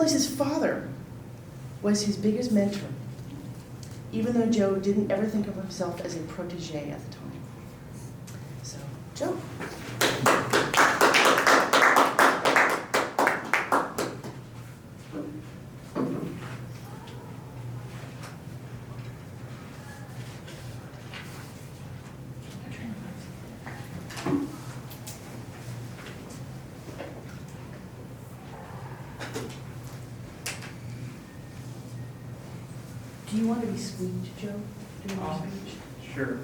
realize his father was his biggest mentor, even though Joe didn't ever think of himself as a protege at the time. So, Joe. Do you want to be squeaked, Joe, during your speech? Sure.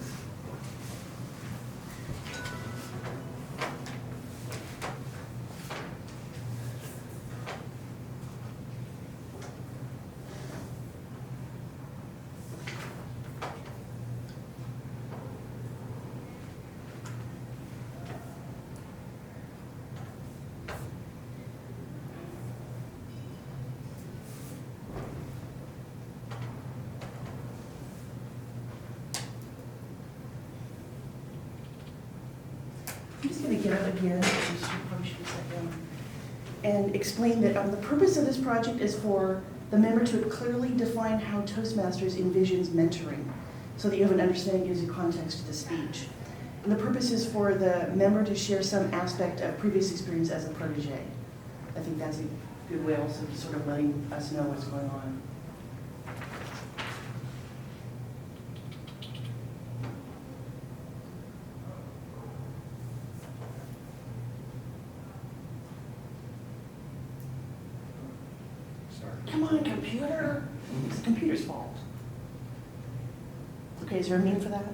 I'm just going to get up again, since you probably should have sat down, and explain that the purpose of this project is for the member to clearly define how Toastmasters envisions mentoring, so that you have an understanding, gives you context to the speech. And the purpose is for the member to share some aspect of previous experience as a protege. I think that's a good way also of sort of letting us know what's going on. Come on, computer. It's the computer's fault. Okay, is there a meaning for that?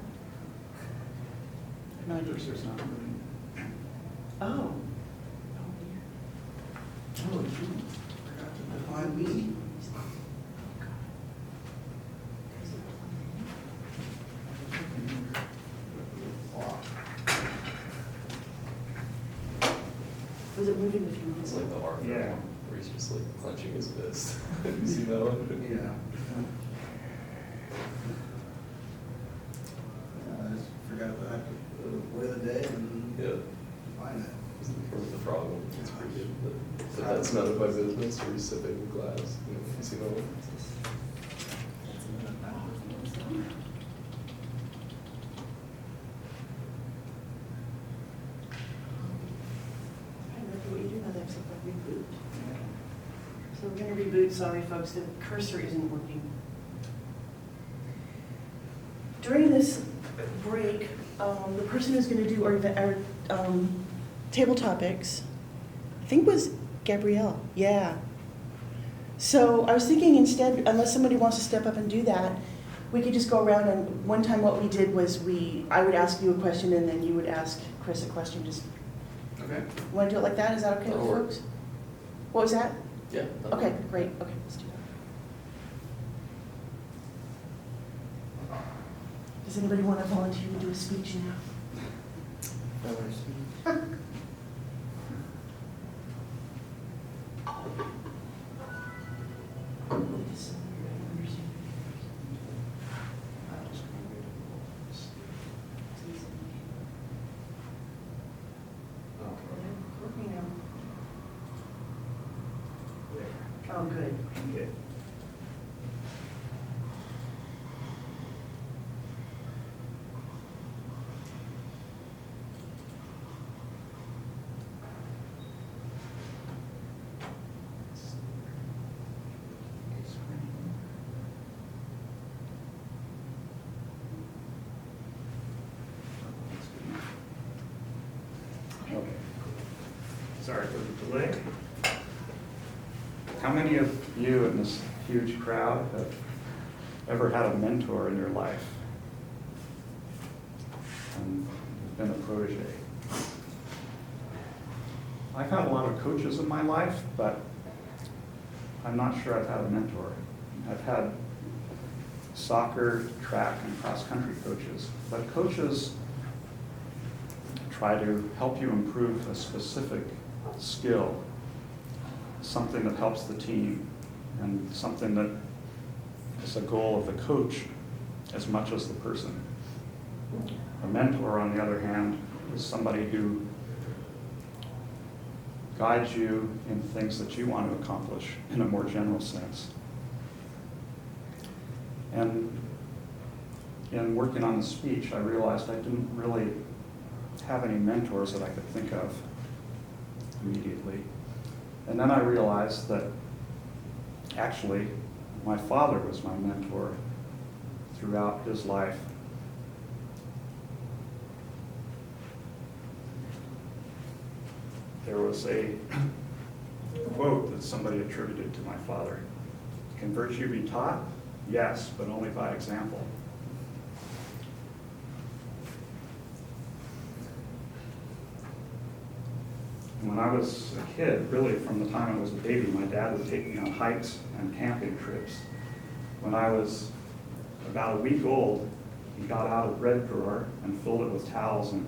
No idea. There's not really. Oh. Oh, shoot. Forgot to define me. Was it moving with you? It's like the arm Yeah. where he's just like clenching his fist. You see that one? Yeah. I just forgot that word of the day and Yeah. find it. From the frog one, it's pretty good. But that's none of my business, or he's sipping the glass. You see that one? I don't know what you do now, that's like reboot. So we're gonna reboot, sorry folks, the cursor isn't working. During this break, the person who's gonna do our table topics, I think was Gabrielle, yeah. So I was thinking instead, unless somebody wants to step up and do that, we could just go around, and one time what we did was I would ask you a question and then you would ask Chris a question. Just Okay. want to do it like that? Is that okay with That'll work. folks? What was that? Yeah. Okay, great. Okay, let's do that. Does anybody want to volunteer to do a speech now? Oh, good. Okay. Okay. Sorry for the delay. How many of you in this huge crowd have ever had a mentor in your life and been a protege? I've had a lot of coaches in my life, but I'm not sure I've had a mentor. I've had soccer, track, and cross-country coaches, but coaches try to help you improve a specific skill, something that helps the team, and something that is a goal of the coach as much as the person. A mentor, on the other hand, is somebody who guides you in things that you want to accomplish in a more general sense. And in working on the speech, I realized I didn't really have any mentors that I could think of immediately. And then I realized that actually my father was my mentor throughout his life. There was a quote that somebody attributed to my father. Can virtue be taught? Yes, but only by example. When I was a kid, really from the time I was a baby, my dad would take me on hikes and camping trips. When I was about a week old, he got out a bread drawer and filled it with towels and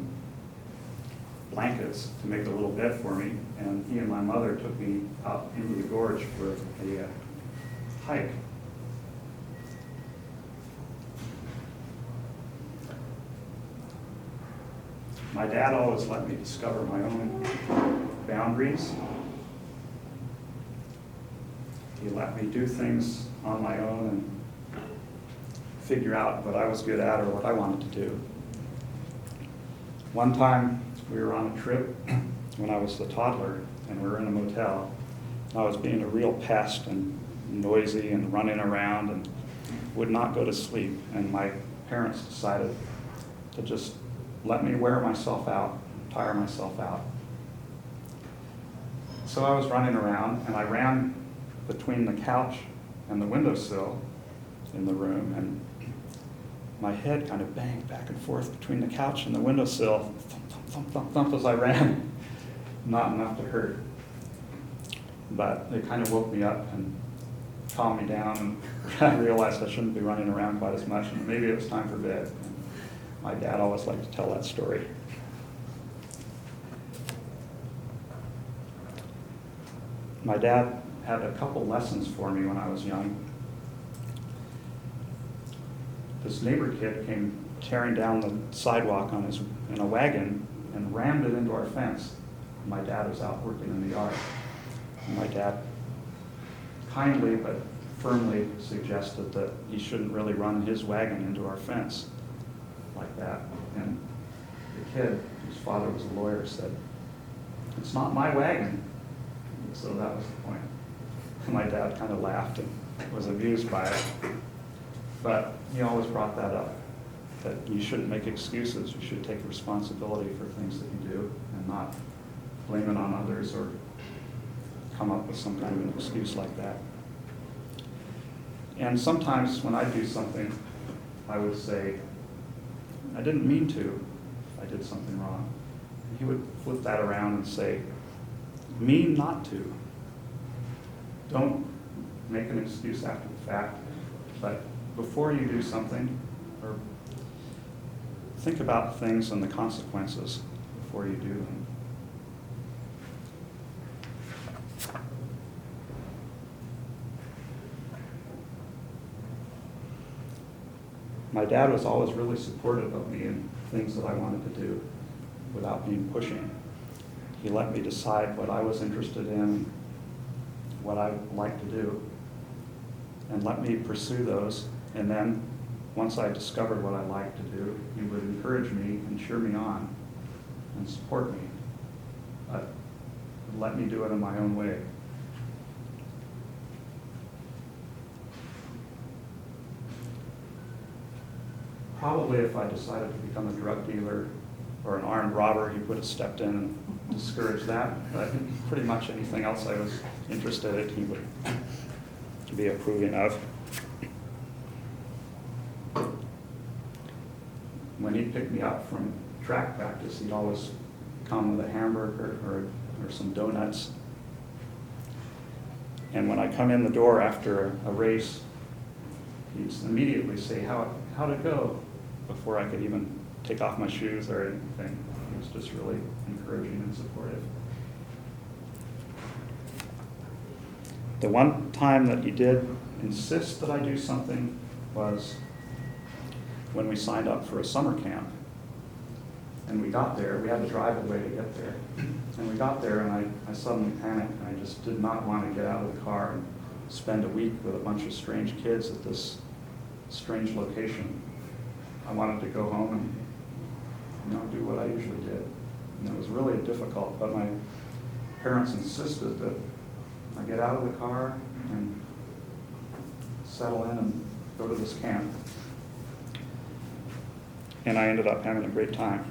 blankets to make a little bed for me, and he and my mother took me out into the gorge for a hike. My dad always let me discover my own boundaries. He let me do things on my own and figure out what I was good at or what I wanted to do. One time we were on a trip when I was a toddler and we were in a motel. I was being a real pest and noisy and running around and would not go to sleep, and my parents decided to just let me wear myself out, tire myself out. So I was running around, and I ran between the couch and the windowsill in the room, and my head kind of banged back and forth between the couch and the windowsill, thump, thump, thump, thump, thump as I ran. Not enough to hurt. But it kind of woke me up and calmed me down, and I realized I shouldn't be running around quite as much, and maybe it was time for bed. And my dad always liked to tell that story. My dad had a couple lessons for me when I was young. This neighbor kid came tearing down the sidewalk in a wagon and rammed it into our fence. My dad was out working in the yard. And my dad kindly but firmly suggested that he shouldn't really run his wagon into our fence like that. And the kid, whose father was a lawyer, said, "It's not my wagon." And so that was the point. And my dad kind of laughed and was amused by it. But he always brought that up, that you shouldn't make excuses. You should take responsibility for things that you do and not blame it on others or come up with some kind of an excuse like that. And sometimes when I do something, I would say, "I didn't mean to if I did something wrong." And he would flip that around and say, "Mean not to." Don't make an excuse after the fact, but before you do something, or think about things and the consequences before you do them. My dad was always really supportive of me in things that I wanted to do without being pushing. He let me decide what I was interested in, what I liked to do, and let me pursue those. And then once I discovered what I liked to do, he would encourage me and cheer me on and support me, but let me do it in my own way. Probably if I decided to become a drug dealer or an armed robber, he would have stepped in and discouraged that. But pretty much anything else I was interested in, he would be approving of. When he'd pick me up from track practice, he'd always come with a hamburger or some donuts. And when I come in the door after a race, he'd immediately say, how'd it go? Before I could even take off my shoes or anything. He was just really encouraging and supportive. The one time that he did insist that I do something was when we signed up for a summer camp. And we got there, we had to drive away to get there. And we got there and I suddenly panicked and I just did not want to get out of the car and spend a week with a bunch of strange kids at this strange location. I wanted to go home and, do what I usually did. And it was really difficult, but my parents insisted that I get out of the car and settle in and go to this camp. And I ended up having a great time.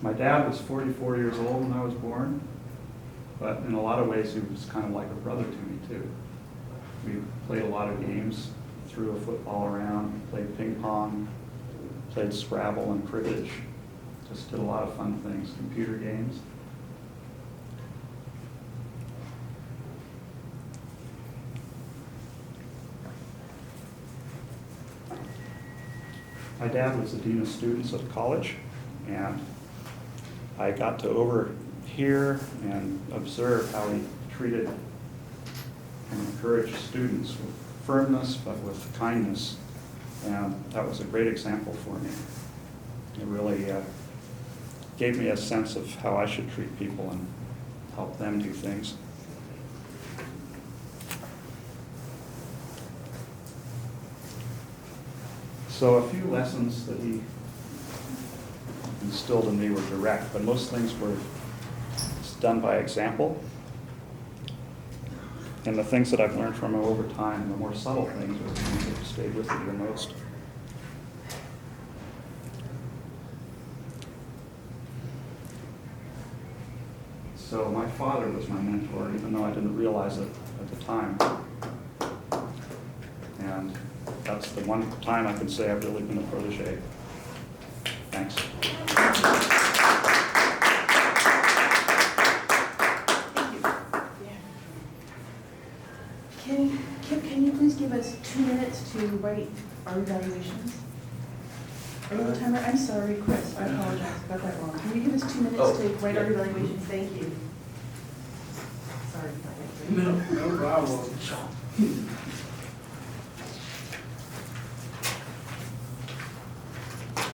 My dad was 44 years old when I was born, but in a lot of ways he was kind of like a brother to me too. We played a lot of games, threw a football around, played ping pong, played Scrabble and cribbage, just did a lot of fun things, computer games. My dad was the dean of students at college, and I got to overhear and observe how he treated and encouraged students with firmness but with kindness, and that was a great example for me. It really gave me a sense of how I should treat people and help them do things. So a few lessons that he instilled in me were direct, but most things were done by example. And the things that I've learned from him over time, the more subtle things, are the things that have stayed with me the most. So my father was my mentor, even though I didn't realize it at the time. And that's the one time I can say I've really been a protege. Thanks. Thank you. Kip, can you please give us 2 minutes to write our evaluations? Are you the timer? I'm sorry, Chris, I apologize, got that wrong. Can you give us 2 minutes to write our evaluations? Thank you. Sorry. No problem.